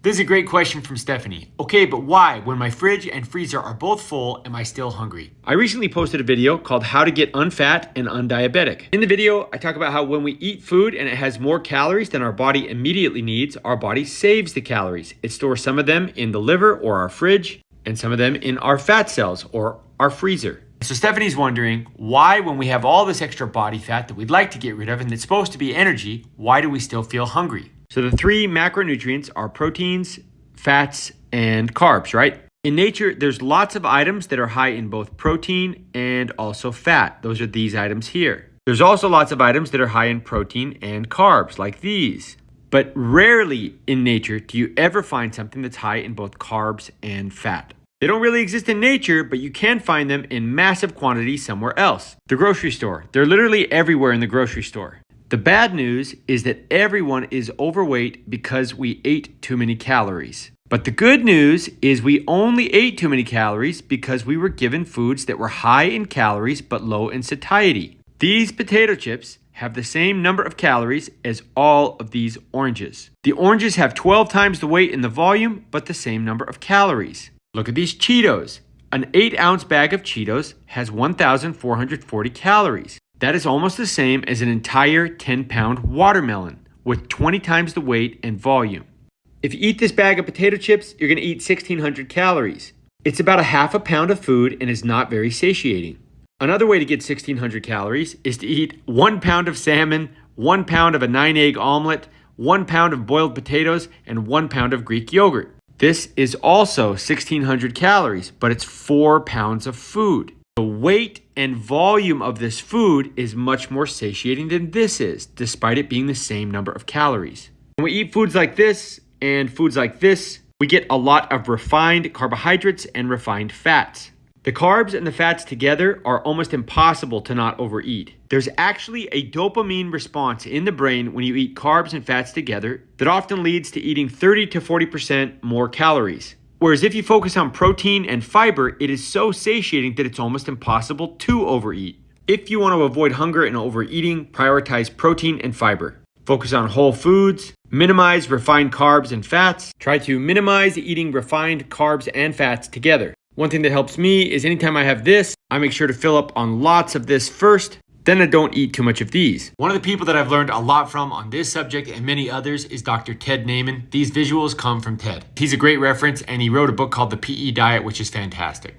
This is a great question from Stephanie. Okay, but why, when my fridge and freezer are both full, am I still hungry? I recently posted a video called How to Get Unfat and Undiabetic. In the video, I talk about how when we eat food and it has more calories than our body immediately needs, our body saves the calories. It stores some of them in the liver or our fridge, and some of them in our fat cells or our freezer. So Stephanie's wondering, why when we have all this extra body fat that we'd like to get rid of and that's supposed to be energy, why do we still feel hungry? So the three macronutrients are proteins, fats, and carbs, right? In nature, there's lots of items that are high in both protein and also fat. Those are these items here. There's also lots of items that are high in protein and carbs, like these. But rarely in nature do you ever find something that's high in both carbs and fat. They don't really exist in nature, but you can find them in massive quantities somewhere else. The grocery store. They're literally everywhere in the grocery store. The bad news is that everyone is overweight because we ate too many calories. But the good news is we only ate too many calories because we were given foods that were high in calories but low in satiety. These potato chips have the same number of calories as all of these oranges. The oranges have 12 times the weight in the volume, but the same number of calories. Look at these Cheetos. An 8-ounce bag of Cheetos has 1,440 calories. That is almost the same as an entire 10-pound watermelon with 20 times the weight and volume. If you eat this bag of potato chips, you're going to eat 1,600 calories. It's about a half a pound of food and is not very satiating. Another way to get 1,600 calories is to eat 1 pound of salmon, 1 pound of a 9-egg omelet, 1 pound of boiled potatoes, and 1 pound of Greek yogurt. This is also 1,600 calories, but it's 4 pounds of food. The weight and volume of this food is much more satiating than this is, despite it being the same number of calories. When we eat foods like this and foods like this, we get a lot of refined carbohydrates and refined fats. The carbs and the fats together are almost impossible to not overeat. There's actually a dopamine response in the brain when you eat carbs and fats together that often leads to eating 30 to 40% more calories. Whereas if you focus on protein and fiber, it is so satiating that it's almost impossible to overeat. If you want to avoid hunger and overeating, prioritize protein and fiber. Focus on whole foods, minimize refined carbs and fats. Try to minimize eating refined carbs and fats together. One thing that helps me is anytime I have this, I make sure to fill up on lots of this first, then I don't eat too much of these. One of the people that I've learned a lot from on this subject and many others is Dr. Ted Naiman. These visuals come from Ted. He's a great reference and he wrote a book called The PE Diet, which is fantastic.